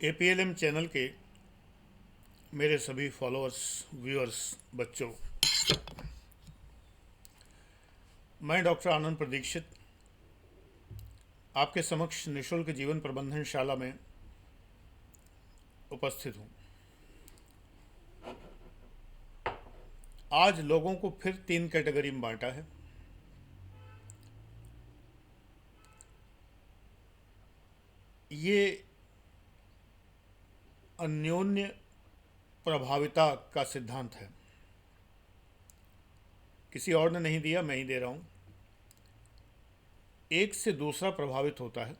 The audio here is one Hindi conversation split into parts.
APLM चैनल के मेरे सभी फॉलोअर्स, व्यूअर्स, बच्चों, मैं डॉक्टर आनंद प्रदीक्षित आपके समक्ष निःशुल्क जीवन प्रबंधन शाला में उपस्थित हूँ। आज लोगों को फिर 3 कैटेगरी में बांटा है। ये अन्योन्य प्रभाविता का सिद्धांत है। किसी और ने नहीं दिया, मैं ही दे रहा हूँ। एक से दूसरा प्रभावित होता है।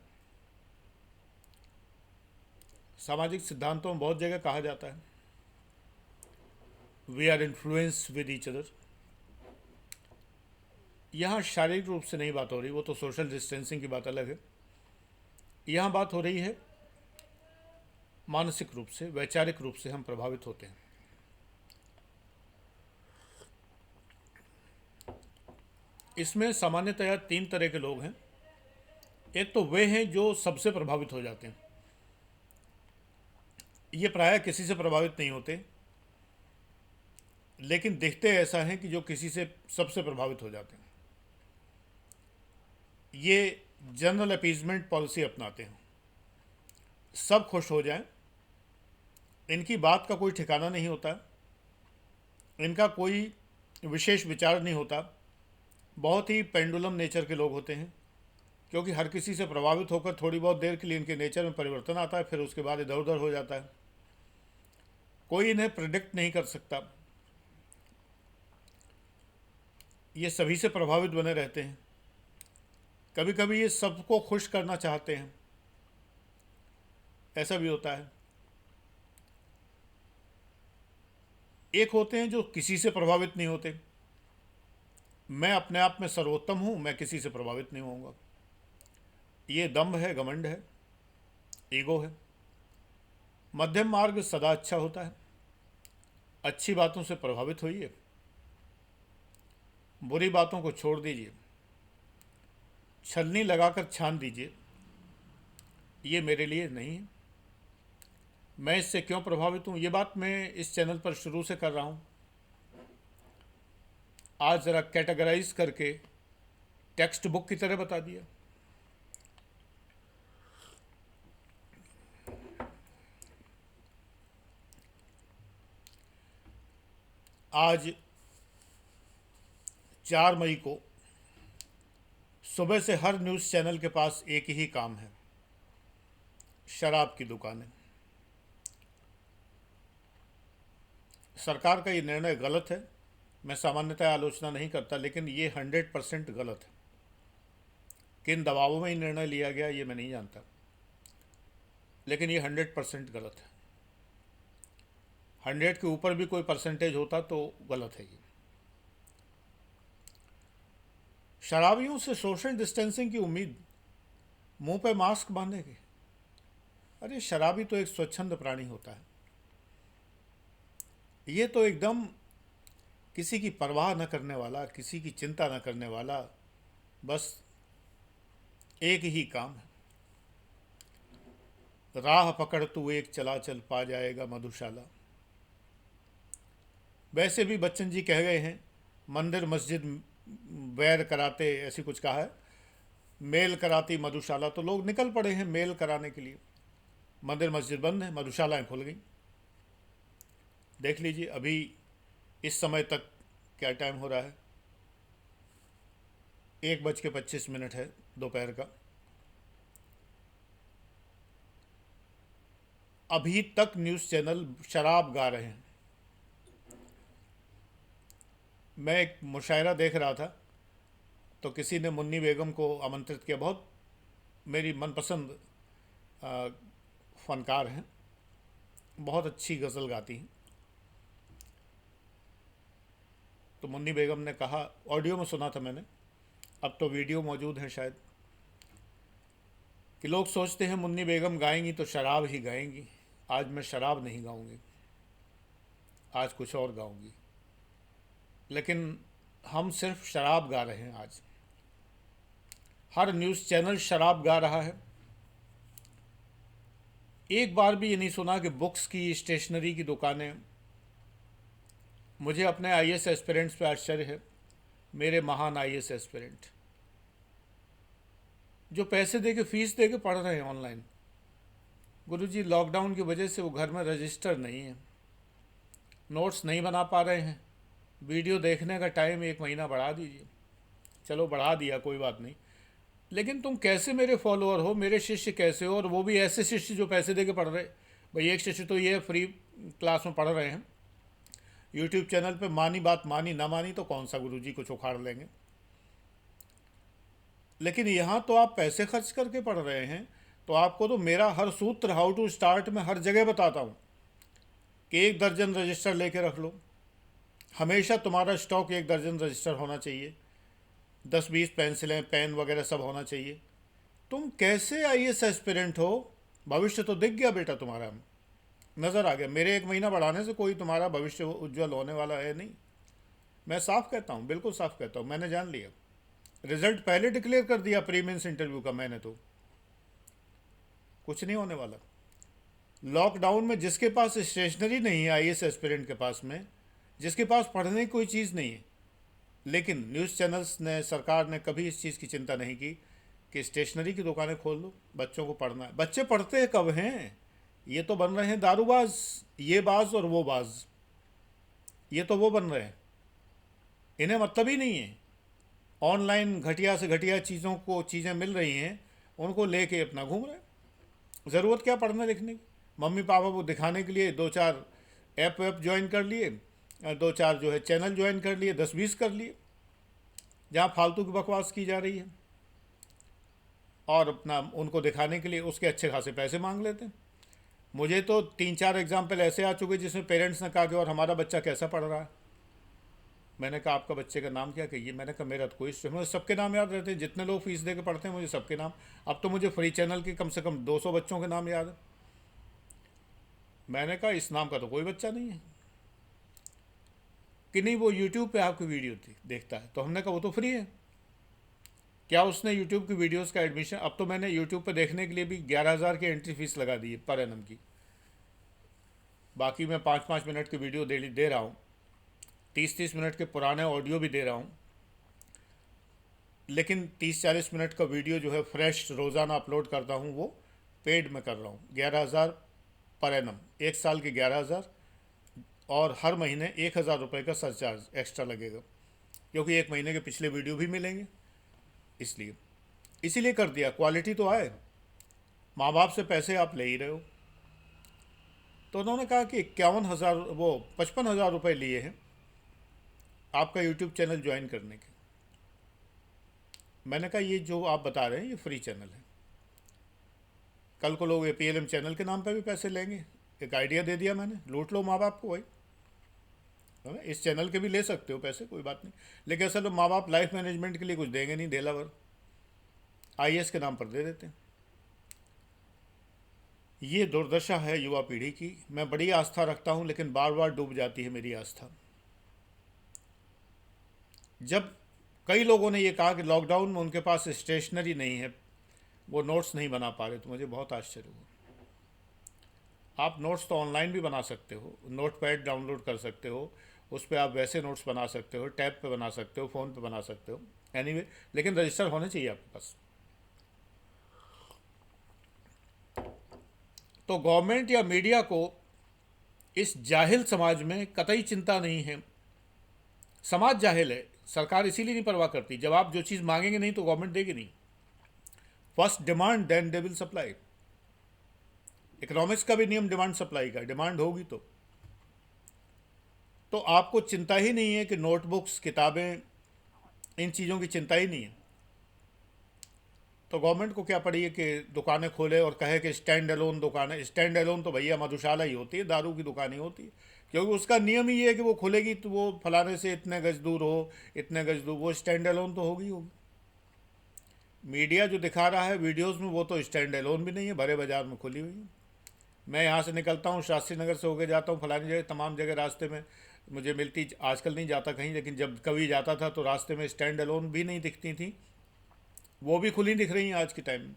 सामाजिक सिद्धांतों में बहुत जगह कहा जाता है we are influence with each other. यहाँ शारीरिक रूप से नहीं बात हो रही, वो तो सोशल डिस्टेंसिंग की बात अलग है। यहाँ बात हो रही है मानसिक रूप से, वैचारिक रूप से हम प्रभावित होते हैं। इसमें सामान्यतया 3 तरह के लोग हैं। एक तो वे हैं जो सबसे प्रभावित हो जाते हैं। ये प्रायः किसी से प्रभावित नहीं होते, लेकिन दिखते ऐसा हैं कि जो किसी से सबसे प्रभावित हो जाते हैं। ये जनरल अपीजमेंट पॉलिसी अपनाते हैं, सब खुश हो जाएं। इनकी बात का कोई ठिकाना नहीं होता, इनका कोई विशेष विचार नहीं होता। बहुत ही पेंडुलम नेचर के लोग होते हैं, क्योंकि हर किसी से प्रभावित होकर थोड़ी बहुत देर के लिए इनके नेचर में परिवर्तन आता है, फिर उसके बाद इधर उधर हो जाता है। कोई इन्हें प्रिडिक्ट नहीं कर सकता। ये सभी से प्रभावित बने रहते हैं। कभी कभी ये सबको खुश करना चाहते हैं, ऐसा भी होता है। एक होते हैं जो किसी से प्रभावित नहीं होते। मैं अपने आप में सर्वोत्तम हूं, मैं किसी से प्रभावित नहीं होऊंगा। ये दम्भ है, घमंड है, ईगो है। मध्यम मार्ग सदा अच्छा होता है। अच्छी बातों से प्रभावित होइए, बुरी बातों को छोड़ दीजिए, छलनी लगाकर छान दीजिए। ये मेरे लिए नहीं है, मैं इससे क्यों प्रभावित हूँ। ये बात मैं इस चैनल पर शुरू से कर रहा हूँ। आज ज़रा कैटेगराइज करके टेक्स्ट बुक की तरह बता दिया। आज 4 मई को सुबह से हर न्यूज़ चैनल के पास एक ही काम है, शराब की दुकानें। सरकार का ये निर्णय गलत है। मैं सामान्यतः आलोचना नहीं करता, लेकिन ये 100% गलत है। किन दबावों में ये निर्णय लिया गया ये मैं नहीं जानता, लेकिन ये 100% गलत है। 100 के ऊपर भी कोई परसेंटेज होता तो गलत है ये। शराबियों से सोशल डिस्टेंसिंग की उम्मीद, मुंह पे मास्क बांधने की। अरे शराबी तो एक स्वच्छंद प्राणी होता है। ये तो एकदम किसी की परवाह न करने वाला, किसी की चिंता न करने वाला, बस एक ही काम है, राह पकड़ तू एक चला चल पा जाएगा मधुशाला। वैसे भी बच्चन जी कह गए हैं, मंदिर मस्जिद वैर कराते, ऐसी कुछ कहा है, मेल कराती मधुशाला। तो लोग निकल पड़े हैं मेल कराने के लिए। मंदिर मस्जिद बंद है, मधुशालाएं खुल गई। देख लीजिए अभी इस समय तक क्या टाइम हो रहा है, 1:25 है दोपहर का। अभी तक न्यूज़ चैनल शराब गा रहे हैं। मैं एक मुशायरा देख रहा था, तो किसी ने मुन्नी बेगम को आमंत्रित किया। बहुत मेरी मनपसंद फनकार हैं, बहुत अच्छी गज़ल गाती हैं। तो मुन्नी बेगम ने कहा, ऑडियो में सुना था मैंने, अब तो वीडियो मौजूद है शायद, कि लोग सोचते हैं मुन्नी बेगम गाएंगी तो शराब ही गाएंगी। आज मैं शराब नहीं गाऊंगी, आज कुछ और गाऊंगी। लेकिन हम सिर्फ शराब गा रहे हैं। आज हर न्यूज़ चैनल शराब गा रहा है। एक बार भी ये नहीं सुना कि बुक्स की, स्टेशनरी की दुकानें। मुझे अपने आईएएस एस्पिरेंट्स पे आश्चर्य है, मेरे महान आईएएस एस्पिरेंट जो पैसे दे के, फीस दे के पढ़ रहे हैं ऑनलाइन। गुरुजी, लॉकडाउन की वजह से वो घर में रजिस्टर नहीं है, नोट्स नहीं बना पा रहे हैं, वीडियो देखने का टाइम 1 महीना बढ़ा दीजिए। चलो बढ़ा दिया, कोई बात नहीं, लेकिन तुम कैसे मेरे फॉलोअर हो, मेरे शिष्य कैसे हो, और वो भी ऐसे शिष्य जो पैसे दे के पढ़ रहे। भाई एक शिष्य तो ये फ्री क्लास में पढ़ रहे हैं, यूट्यूब चैनल पे मानी बात मानी, ना मानी तो कौन सा गुरुजी कुछ उखाड़ लेंगे। लेकिन यहाँ तो आप पैसे खर्च करके पढ़ रहे हैं, तो आपको तो मेरा हर सूत्र, हाउ टू स्टार्ट, में हर जगह बताता हूँ कि 1 दर्जन रजिस्टर लेके रख लो, हमेशा तुम्हारा स्टॉक 1 दर्जन रजिस्टर होना चाहिए, 10-20 पेंसिलें, पेन वगैरह सब होना चाहिए। तुम कैसे आईएएस एस्पिरेंट हो? भविष्य तो दिख गया बेटा, तुम्हारा नज़र आ गया। मेरे 1 महीना बढ़ाने से कोई तुम्हारा भविष्य उज्जवल होने वाला है नहीं। मैं साफ कहता हूँ, बिल्कुल साफ कहता हूँ, मैंने जान लिया। रिजल्ट पहले डिक्लेयर कर दिया प्री मेंस इंटरव्यू का मैंने, तो कुछ नहीं होने वाला। लॉकडाउन में जिसके पास स्टेशनरी नहीं है आईएएस एस्पिरेंट के पास में, जिसके पास पढ़ने की कोई चीज़ नहीं है, लेकिन न्यूज़ चैनल्स ने, सरकार ने कभी इस चीज़ की चिंता नहीं की कि स्टेशनरी की दुकानें खोल लो, बच्चों को पढ़ना है। बच्चे पढ़ते कब हैं? ये तो बन रहे हैं दारूबाज, ये बाज और वो बाज, ये तो वो बन रहे हैं। इन्हें मतलब ही नहीं है, ऑनलाइन घटिया से घटिया चीज़ें मिल रही हैं, उनको लेके अपना घूम रहे हैं। ज़रूरत क्या पढ़ने लिखने की? मम्मी पापा को दिखाने के लिए 2-4 ऐप वैप ज्वाइन कर लिए, 2-4 जो है चैनल ज्वाइन कर लिए, 10-20 कर लिए, जहाँ फालतू की बकवास की जा रही है, और अपना उनको दिखाने के लिए उसके अच्छे खासे पैसे मांग लेते हैं। मुझे तो 3-4 एग्जाम्पल ऐसे आ चुके जिसमें पेरेंट्स ने कहा कि और हमारा बच्चा कैसा पढ़ रहा है। मैंने कहा आपका बच्चे का नाम क्या कहिए? मैंने कहा मेरा तो कोई, मुझे सबके नाम याद रहते हैं, जितने लोग फीस दे के पढ़ते हैं मुझे सबके नाम। अब तो मुझे फ्री चैनल के कम से कम 200 बच्चों के नाम याद है। मैंने कहा इस नाम का तो कोई बच्चा नहीं है कि नहीं वो यूट्यूब पे आपकी वीडियो देखता है। तो हमने कहा वो तो फ्री है, क्या उसने यूट्यूब की वीडियोस का एडमिशन, अब तो मैंने यूट्यूब पे देखने के लिए भी 11,000 की एंट्री फीस लगा दी है पर एनम की। बाकी मैं 5-5 मिनट की वीडियो दे रहा हूँ, 30-30 मिनट के पुराने ऑडियो भी दे रहा हूँ, लेकिन 30-40 मिनट का वीडियो जो है फ्रेश रोज़ाना अपलोड करता हूँ, वो पेड में कर रहा हूँ। 11,000 पर एनम, 1 साल के 11,000, और हर महीने 1,000 रुपये का सरचार्ज एक्स्ट्रा लगेगा, क्योंकि 1 महीने के पिछले वीडियो भी मिलेंगे, इसीलिए कर दिया। क्वालिटी तो आए, माँ बाप से पैसे आप ले ही रहे हो। तो उन्होंने कहा कि 51,000, वो 55,000 रुपये लिए हैं आपका यूट्यूब चैनल ज्वाइन करने के। मैंने कहा ये जो आप बता रहे हैं ये फ्री चैनल है, कल को लोग APLM चैनल के नाम पे भी पैसे लेंगे। एक आइडिया दे दिया मैंने, लूट लो माँ बाप को भाई, है ना? इस चैनल के भी ले सकते हो पैसे, कोई बात नहीं, लेकिन असल में माँ बाप लाइफ मैनेजमेंट के लिए कुछ देंगे नहीं, ढेला भर आईएएस के नाम पर दे देते हैं। ये दुर्दशा है युवा पीढ़ी की। मैं बड़ी आस्था रखता हूँ, लेकिन बार बार डूब जाती है मेरी आस्था। जब कई लोगों ने ये कहा कि लॉकडाउन में उनके पास स्टेशनरी नहीं है, वो नोट्स नहीं बना पा रहे, तो मुझे बहुत आश्चर्य हुआ। आप नोट्स तो ऑनलाइन भी बना सकते हो, नोट पैड डाउनलोड कर सकते हो, उस पर आप वैसे नोट्स बना सकते हो, टैब पे बना सकते हो, फ़ोन पे बना सकते हो, एनीवे, लेकिन रजिस्टर होने चाहिए आपके पास। तो गवर्नमेंट या मीडिया को इस जाहिल समाज में कतई चिंता नहीं है। समाज जाहिल है, सरकार इसीलिए नहीं परवाह करती। जब आप जो चीज़ मांगेंगे नहीं तो गवर्नमेंट देगी नहीं। First demand then they will supply. Economics का भी नियम डिमांड सप्लाई का, डिमांड होगी तो आपको चिंता ही नहीं है कि नोटबुक्स, किताबें, इन चीज़ों की चिंता ही नहीं है। तो गवर्नमेंट को क्या पड़ी है कि दुकानें खोले और कहे कि स्टैंड अलोन दुकानें। स्टैंड अलोन तो भैया मधुशाला ही होती है, दारू की दुकान ही होती है, क्योंकि उसका नियम ही है कि वो खुलेगी तो वो फलाने से इतने गज दूर हो, इतने गज दूर, वो स्टैंड अलोन तो होगी। मीडिया जो दिखा रहा है वीडियोस में, वो तो स्टैंड अलोन भी नहीं है, भरे बाजार में खुली हुई है। मैं यहाँ से निकलता हूँ, शास्त्री नगर से होके जाता हूँ फलानी जगह, तमाम जगह रास्ते में मुझे मिलती, आजकल नहीं जाता कहीं, लेकिन जब कभी जाता था तो रास्ते में स्टैंड अलोन भी नहीं दिखती थी, वो भी खुली दिख रही हैं आज के टाइम में।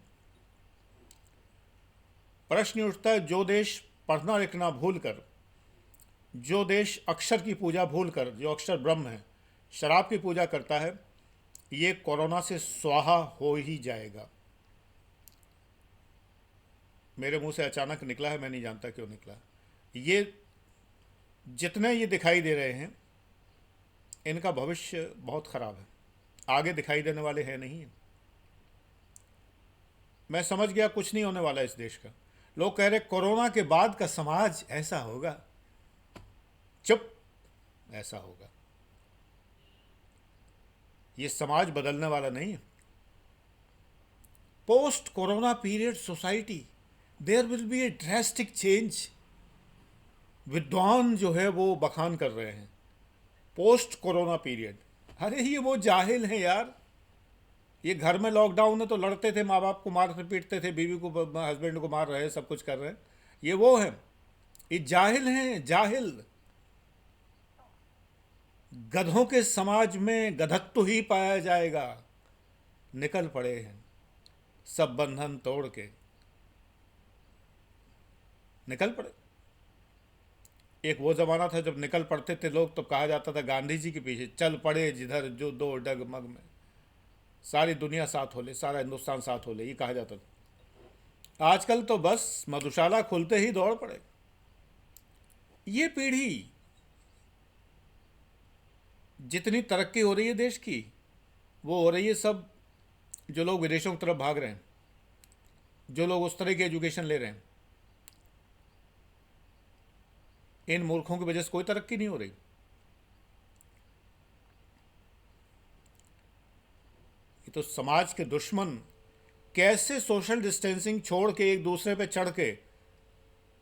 प्रश्न उठता है, जो देश पढ़ना लिखना भूल कर, जो देश अक्षर की पूजा भूल कर, जो अक्षर ब्रह्म है, शराब की पूजा करता है, ये कोरोना से स्वाहा हो ही जाएगा। मेरे मुंह से अचानक निकला है, मैं नहीं जानता क्यों निकला। ये जितने ये दिखाई दे रहे हैं, इनका भविष्य बहुत खराब है, आगे दिखाई देने वाले हैं नहीं है। मैं समझ गया कुछ नहीं होने वाला इस देश का। लोग कह रहे कोरोना के बाद का समाज ऐसा होगा, चुप, ऐसा होगा। ये समाज बदलने वाला नहीं है। Post corona period society, there will be a drastic change. विद्वान जो है वो बखान कर रहे हैं पोस्ट कोरोना पीरियड। अरे ये वो जाहिल हैं यार, ये घर में लॉकडाउन है तो लड़ते थे, माँ बाप को मारते पीटते थे, बीवी को, हस्बैंड को मार रहे हैं, सब कुछ कर रहे हैं। ये वो हैं, ये जाहिल हैं, जाहिल। गधों के समाज में गधत्व ही पाया जाएगा। निकल पड़े हैं सब बंधन तोड़ के, निकल पड़े। एक वो ज़माना था जब निकल पड़ते थे लोग तो कहा जाता था गांधी जी के पीछे, चल पड़े जिधर जो दो डगमग में, सारी दुनिया साथ हो ले, सारा हिंदुस्तान साथ हो ले, ये कहा जाता था। आजकल तो बस मधुशाला खुलते ही दौड़ पड़े। ये पीढ़ी, जितनी तरक्की हो रही है देश की, वो हो रही है सब जो लोग विदेशों की तरफ भाग रहे हैं, जो लोग उस तरह की एजुकेशन ले रहे हैं। इन मूर्खों की वजह से कोई तरक्की नहीं हो रही। ये तो समाज के दुश्मन कैसे सोशल डिस्टेंसिंग छोड़ के एक दूसरे पे चढ़ के,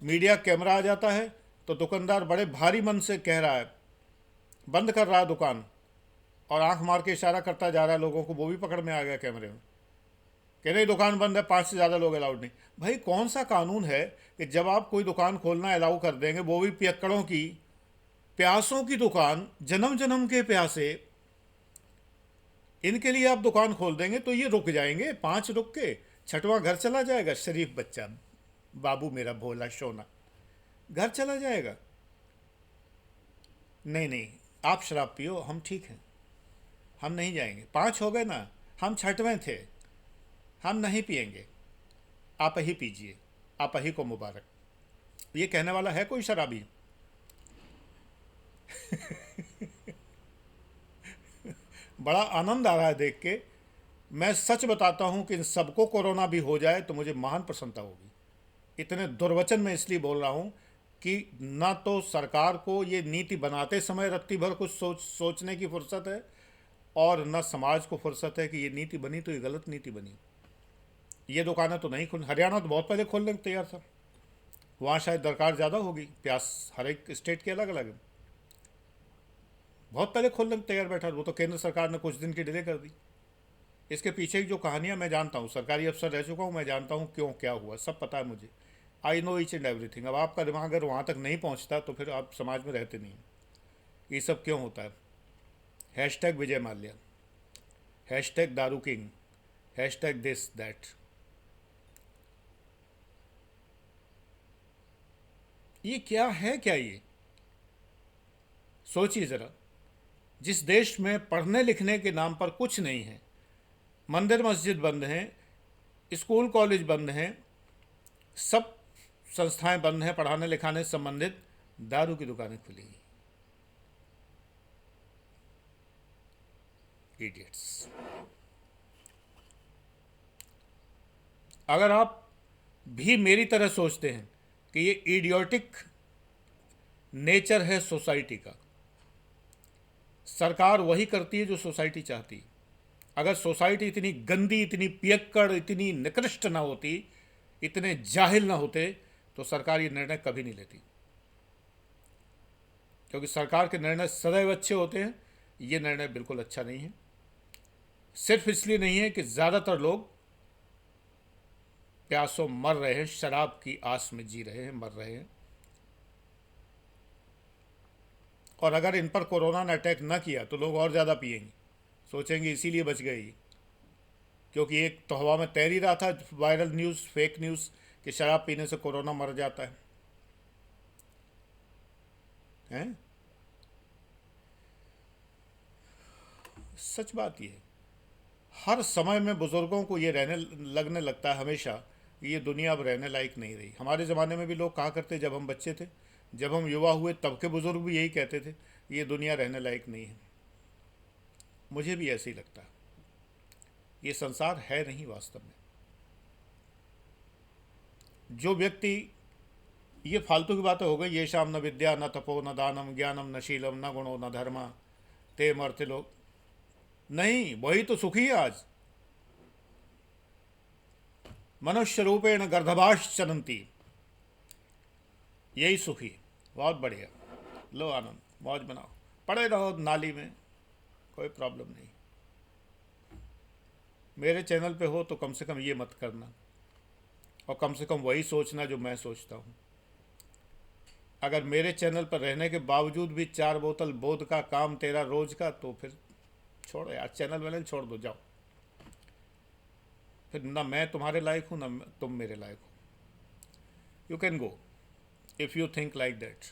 मीडिया कैमरा आ जाता है तो दुकानदार बड़े भारी मन से कह रहा है, बंद कर रहा है दुकान, और आंख मार के इशारा करता जा रहा है लोगों को, वो भी पकड़ में आ गया कैमरे में, कह रही दुकान बंद है, 5 से ज़्यादा लोग अलाउड नहीं। भाई कौन सा कानून है कि जब आप कोई दुकान खोलना अलाउ कर देंगे, वो भी पियक्कड़ों की, प्यासों की दुकान, जन्म जन्म के प्यासे, इनके लिए आप दुकान खोल देंगे तो ये रुक जाएंगे, 5 रुक के 6वां घर चला जाएगा। शरीफ बच्चा, बाबू मेरा भोला सोना, घर चला जाएगा। नहीं नहीं, आप शराब पियो, हम ठीक हैं, हम नहीं जाएंगे। 5 हो गए ना, हम 6वें थे, हम नहीं पिएंगे, आप ही पीजिए, आप ही को मुबारक। ये कहने वाला है कोई शराबी? बड़ा आनंद आ रहा है देख के। मैं सच बताता हूँ कि इन सबको कोरोना भी हो जाए तो मुझे महान प्रसन्नता होगी। इतने दुर्वचन में इसलिए बोल रहा हूँ कि ना तो सरकार को ये नीति बनाते समय रत्ती भर कुछ सोचने की फुर्सत है, और न समाज को फुर्सत है कि ये नीति बनी तो ये गलत नीति बनी। ये दुकानें तो नहीं खुल, हरियाणा तो बहुत पहले खोलने को तैयार था, वहाँ शायद दरकार ज़्यादा होगी, प्यास हर एक स्टेट के अलग अलग है, बहुत पहले खोलने को तैयार बैठा, वो तो केंद्र सरकार ने कुछ दिन की डिले कर दी। इसके पीछे की जो कहानियाँ मैं जानता हूँ, सरकारी अफसर रह चुका हूँ, मैं जानता हूँ क्यों क्या हुआ, सब पता है मुझे। I know each and everything. अब आपका दिमाग अगर वहाँ तक नहीं पहुँचता तो फिर आप समाज में रहते नहीं। ये सब क्यों होता है? हैशटैग विजय माल्या, हैशटैग दारू किंग, हैशटैग दिस दैट। ये क्या है? क्या ये सोचिए ज़रा। जिस देश में पढ़ने लिखने के नाम पर कुछ नहीं है, मंदिर मस्जिद बंद हैं, स्कूल कॉलेज बंद हैं, सब संस्थाएं बंद हैं पढ़ाने लिखाने से संबंधित, दारू की दुकानें खुली। इडियट्स। अगर आप भी मेरी तरह सोचते हैं कि ये इडियोटिक नेचर है सोसाइटी का, सरकार वही करती है जो सोसाइटी चाहती है। अगर सोसाइटी इतनी गंदी, इतनी पियक्कड़, इतनी निकृष्ट ना होती, इतने जाहिल ना होते, तो सरकार ये निर्णय कभी नहीं लेती। क्योंकि सरकार के निर्णय सदैव अच्छे होते हैं, ये निर्णय बिल्कुल अच्छा नहीं है। सिर्फ इसलिए नहीं है कि ज़्यादातर लोग प्यासों मर रहे हैं, शराब की आस में जी रहे हैं, मर रहे हैं। और अगर इन पर कोरोना ने अटैक न किया तो लोग और ज़्यादा पिएंगे, सोचेंगे इसीलिए बच गई। क्योंकि एक तो हवा में तैर ही रहा था वायरल न्यूज़, फेक न्यूज़, कि शराब पीने से कोरोना मर जाता है, हैं? सच बात ये है। हर समय में बुज़ुर्गों को ये रहने लगने लगता है हमेशा, ये दुनिया अब रहने लायक नहीं रही। हमारे ज़माने में भी लोग कहा करते, जब हम बच्चे थे, जब हम युवा हुए, तब के बुज़ुर्ग भी यही कहते थे, ये दुनिया रहने लायक नहीं है। मुझे भी ऐसे ही लगता है, ये संसार है नहीं वास्तव में। जो व्यक्ति, ये फालतू की बातें हो गई, ये शाम न विद्या न तपो न दानम ज्ञानम न शीलम न गुणो न धर्मा ते मरते लोग, नहीं, वही तो सुखी है आज। मनुष्य रूपेण गर्दभाष चरंती, यही सुखी है। बहुत बढ़िया, लो आनंद, मौज बनाओ, पड़े रहो नाली में, कोई प्रॉब्लम नहीं। मेरे चैनल पे हो तो कम से कम ये मत करना, और कम से कम वही सोचना जो मैं सोचता हूँ। अगर मेरे चैनल पर रहने के बावजूद भी 4 बोतल बोध का काम तेरा रोज का, तो फिर छोड़ो यार, चैनल वाले छोड़ दो, जाओ। फिर ना मैं तुम्हारे लायक हूँ, ना तुम मेरे लायक हो। You can go if you think like that.